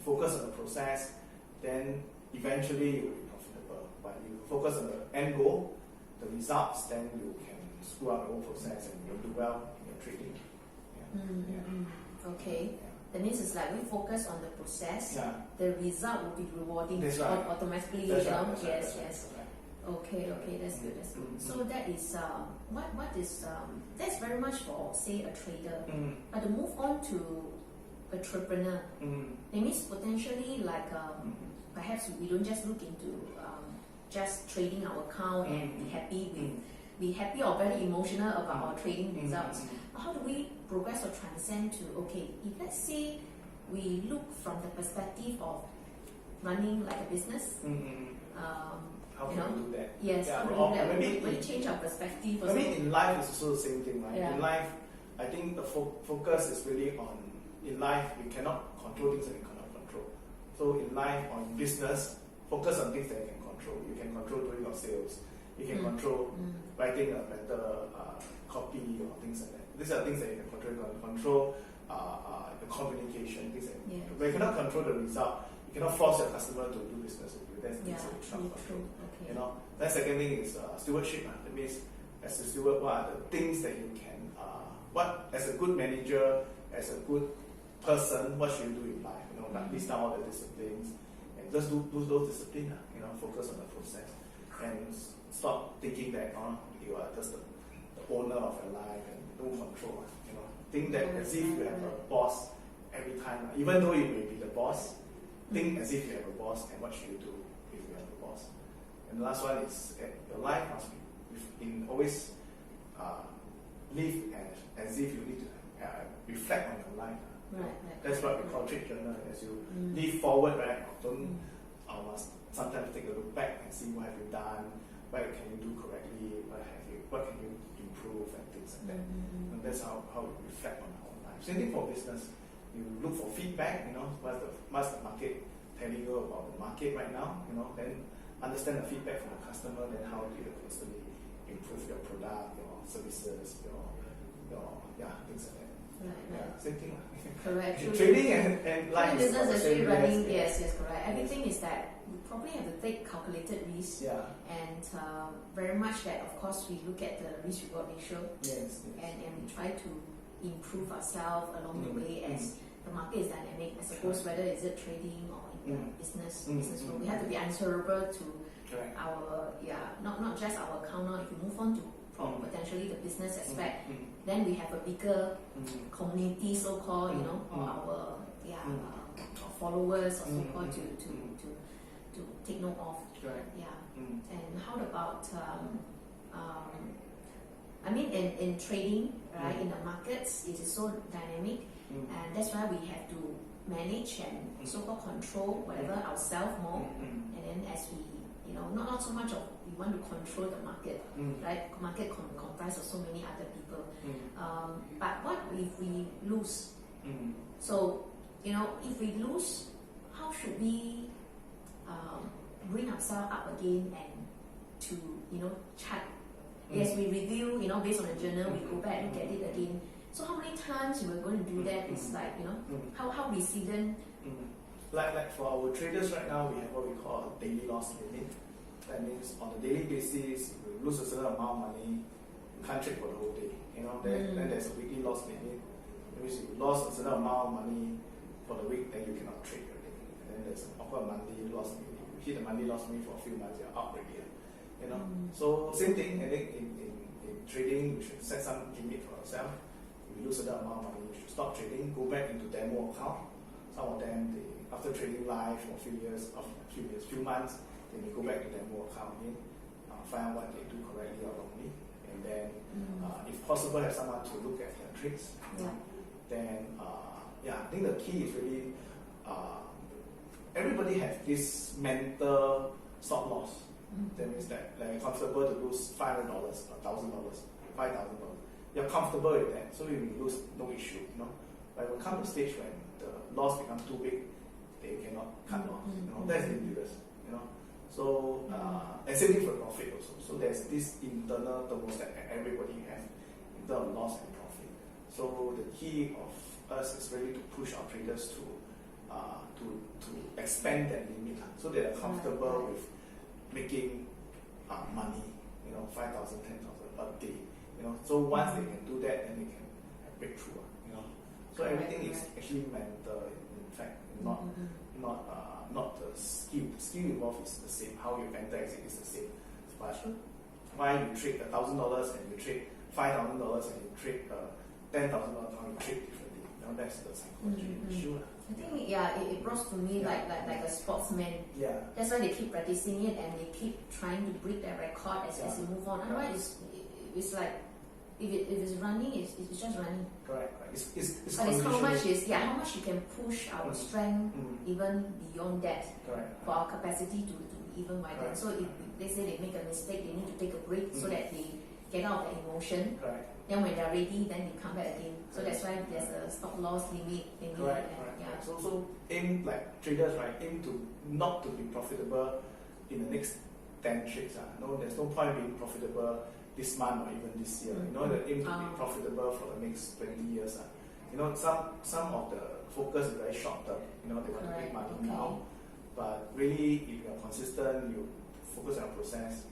focus on the process, then eventually you will be profitable. But you focus on the end goal, the results, then you can screw up the whole process and you'll do well in your trading. Okay. Yeah. That means it's like we focus on the process. Yeah. The result will be rewarding. That's right. Automatically. That's you know? right. Yes. Right. Okay. That's good. So that is what is that's very much for, say, a trader. But to move on to entrepreneur, it means potentially like perhaps we don't just look into just trading our account and be happy or very emotional about our trading results. How do we progress or transcend to, okay, if let's say we look from the perspective of running like a business, how can we do that? Yes, yeah, how do we do that? Maybe we change our perspective. I mean, in life it's also the same thing, right? Yeah. In life, I think the focus is really on, in life, we cannot control things that we cannot control. So in life or in business, focus on things that you can control. You can control doing your sales. You can control writing a better copy or things like that. These are things that you can control. You can control the communication, things like that. But you cannot control the result. You cannot force your customer to do business with you. That's things that you cannot control. Okay. You know. Then second thing is stewardship. That means as a steward, what are the things that you can, what as a good manager, as a good person, what should you do in life? You know, like list down all the disciplines and just do those disciplines. You know, focus on the process and stop thinking that you are just the owner of your life and no control. You know, think that as if you have a boss every time. Even though you may be the boss, think as if you have a boss and what should you do if you have a boss. And the last one is your life must be always live as if you need to reflect on your life. Right. That's what we call trade journal. As you live forward, right? Don't must sometimes take a look back and see what have you done, what can you do correctly, what can you improve and things like that. And that's how we reflect on our life. Same thing for business. You look for feedback. You know, what's the market telling you about the market right now? You know, then understand the feedback from the customer. Then how do you constantly improve your product, your services, your things like that. Right. Same thing. Correct. Trading and life is business actually running. Yes, correct. Yes. Everything is that we probably have to take calculated risks. Yeah. And very much that, of course, we look at the risk reward ratio. Yes. And we try to improve ourselves along the way as the market is dynamic. I suppose whether is it trading or in business role, we have to be answerable to our not just our account. Now, if you move on to potentially the business aspect, then we have a bigger community, so-called, you know, or our followers or so-called to take note of. And how about I mean, in trading, right, in the markets, it is so dynamic, and that's why we have to manage and so-called control whatever ourselves more, and then as we, you know, not so much of we want to control the market, right? Market comprised of so many other people. But what if we lose? So, you know, if we lose, how should we bring ourselves up again and to, you know, chart? Yes, we review, you know, based on the journal, we go back and look at it again. So how many times we're going to do that is like, you know, how resilient? Like for our traders right now, we have what we call a daily loss limit. That means on a daily basis, if we lose a certain amount of money, you can't trade for the whole day. You know, then there's a weekly loss limit. That means if you lost a certain amount of money for the week, then you cannot trade your day. And then there's a monthly loss limit. If you hit the monthly loss limit for a few months, you're out already. You know, so same thing. I think in trading, we should set some limit for ourselves. If we lose a certain amount of money, we should stop trading, go back into demo account. Some of them, after trading live for a few months, then they go back to demo account again, find out what they do correctly or wrongly, and then, if possible, have someone to look at their trades. Then, I think the key is really everybody has this mental stop loss. That means that you're comfortable to lose $500 or $1,000, $5,000. You're comfortable with that, so you lose no issue. You know, but when it comes to a stage when the loss becomes too big, they cannot cut loss. You know, that's dangerous. You know, so and same thing for profit also. So there's this internal thermostat that everybody has in terms of loss and profit. So the key of us is really to push our traders to to expand that limit, so they are comfortable with making money, 5,000, 10,000 a day, So once they can do that, then they can have breakthrough, So everything is actually mental, in fact, not the skill. The skill involved is the same. How you enter exit is the same. But why you trade $1,000 and you trade $5,000 and you trade $10,000, how you trade differently. That's the psychology issue. I think it brought to me like a sportsman. Yeah. That's why they keep practicing it and they keep trying to break their record as they move on. Otherwise, it's like if it's running, it's just running. Correct. It's but it's how much you can push our strength even beyond that. Correct. For our capacity to be even wider. So if they say they make a mistake, they need to take a break so that they get out of the emotion. Correct. Then when they're ready, then they come back again. So that's why there's a stop loss limit. Correct. Yeah. So aim, like traders, right? Aim to not to be profitable in the next 10 trades. No, there's no point being profitable this month or even this year. The aim to be profitable for the next 20 years. Some of the focus is very short term. They want to make money now. But really, if you are consistent, you focus on a process,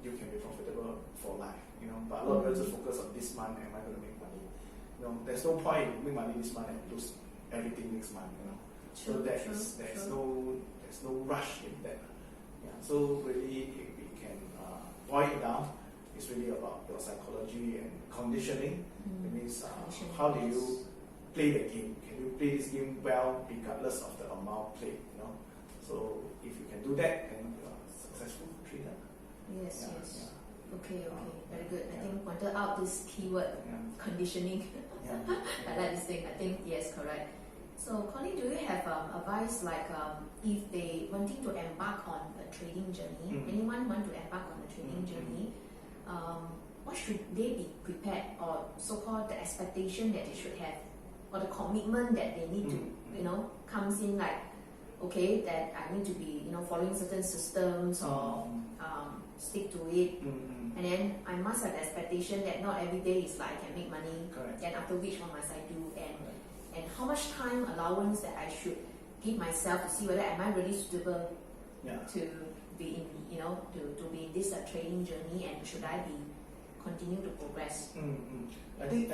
you can be profitable for life. But a lot of people just focus on this month. Am I going to make money? There's no point in make money this month and lose everything next month. So there's no rush in that. Yeah. So really, if we can boil it down, it's really about your psychology and conditioning. It means how do you play the game? Can you play this game well regardless of the amount played? So if you can do that, then you are a successful trader. Yes. Okay, very good. I think pointed out this keyword, conditioning. I like this thing. I think yes, correct. So Collin, do you have advice like if they wanting to embark on a trading journey, anyone want to embark on a trading journey, what should they be prepared, or so-called the expectation that they should have, or the commitment that they need to, comes in like, okay, that I need to be, following certain systems or stick to it, and then I must have the expectation that not every day is like I can make money. Correct. Then after which what must I do, and how much time allowance that I should give myself to see whether am I really suitable to be in, to be in this trading journey, and should I be continue to progress? I think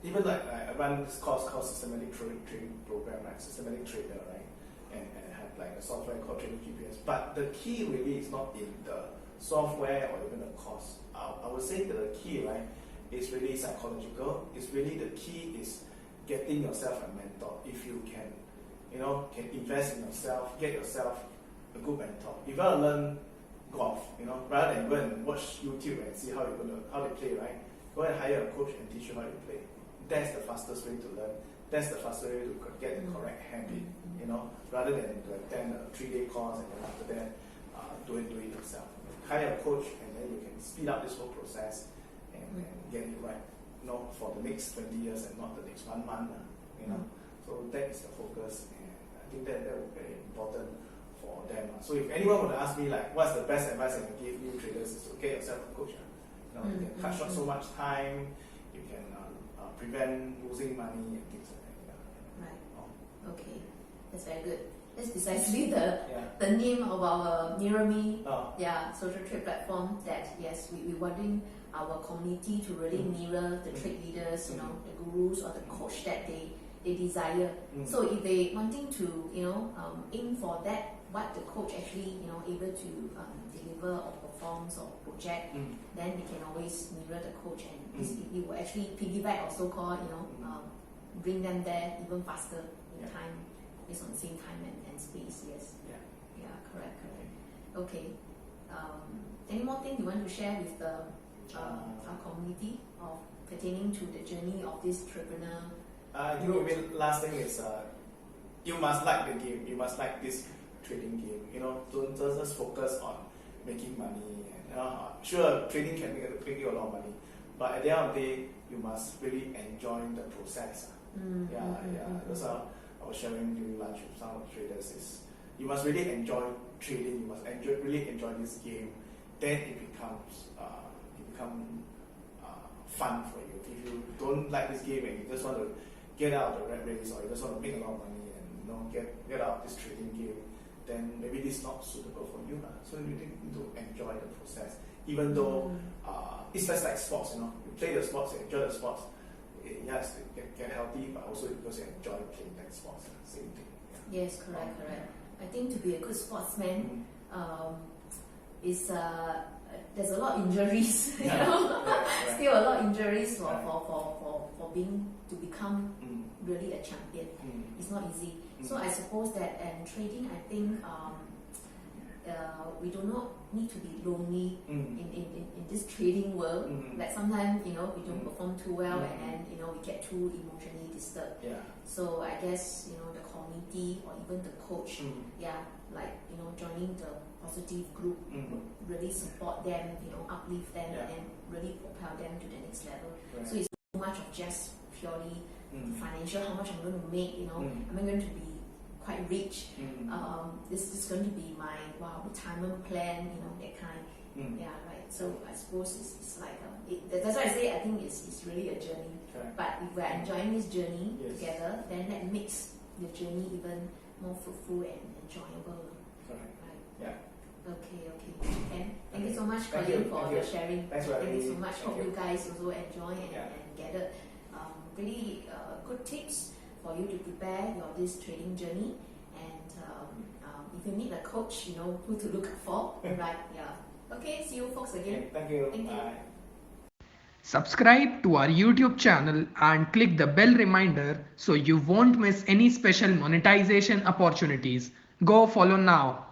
even like I run this course called Systematic Trading Program, right? Systematic Trader, right? And have like a software called Trading GPS. But the key really is not in the software or even the course. I would say that the key, right, is really psychological. It's really the key is getting yourself a mentor. If you can, can invest in yourself, get yourself a good mentor. If you want to learn golf, rather than go and watch YouTube and see how they play, right? Go and hire a coach and teach you how you play. That's the fastest way to learn. That's the fastest way to get the correct habit, rather than to attend a 3-day course and then after that do it yourself. Hire a coach and then you can speed up this whole process and get it right, for the next 20 years and not the next 1 month, So that is the focus, and I think that would be very important for them. So if anyone would ask me like, what's the best advice I can give new traders, is to get yourself a coach. You can cut short so much time, you can prevent losing money and things like that. Right. Okay, that's very good. That's precisely the name of our Mirormi social trade platform. That yes, we're wanting our community to really mirror the trade leaders, the gurus or the coach that they desire. So if they wanting to aim for that, what the coach actually able to deliver or performs or project, then they can always mirror the coach, and it will actually piggyback or so-called bring them there even faster in time, based on the same time and space. Yes. Yeah. Correct. Okay. Any more thing you want to share with the our community of pertaining to the journey of this entrepreneur? Last thing is you must like the game. You must like this trading game. Don't just focus on making money. Sure, trading can make you a lot of money, but at the end of the day, you must really enjoy the process. That's how I was sharing during lunch with some of the traders. Is you must really enjoy trading. You must really enjoy this game. Then it becomes fun for you. If you don't like this game and you just want to get out of the rat race, or you just want to make a lot of money and get out of this trading game, then maybe this is not suitable for you. So you need to enjoy the process. Even though it's just like sports, you play the sports, you enjoy the sports. Yes, get healthy, but also because you enjoy playing that sports. Same thing. Yeah. Yes, correct. I think to be a good sportsman, is there's a lot of injuries. Right. Still a lot of injuries for become really a champion. It's not easy. So I suppose that in trading, I think we do not need to be lonely in this trading world. Like sometimes we don't perform too well, and then we get too emotionally disturbed. Yeah. So I guess the community or even the coach, joining the positive group would really support them, uplift them, and then really propel them to the next level. Right. So it's not so much of just purely financial, how much I'm going to make, am I going to be quite rich? This is going to be my retirement plan, that kind. Yeah, right. So I suppose it's like that's why I say I think it's really a journey. Correct. But if we're enjoying this journey together, then that makes the journey even more fruitful and enjoyable. Correct. Right. Yeah. Okay. Thank you so much, Thank Collin, you. for Thank your you. sharing. Thanks for having Thank you me. so much. Thank Hope you. you guys also enjoy and Yeah. gathered really good tips for you to prepare this trading journey. And if you need a coach, who to look for. Right? Yeah. Okay. See you folks again. Okay, thank you. Thank you. Bye. Subscribe to our YouTube channel and click the bell reminder so you won't miss any special monetization opportunities. Go follow now.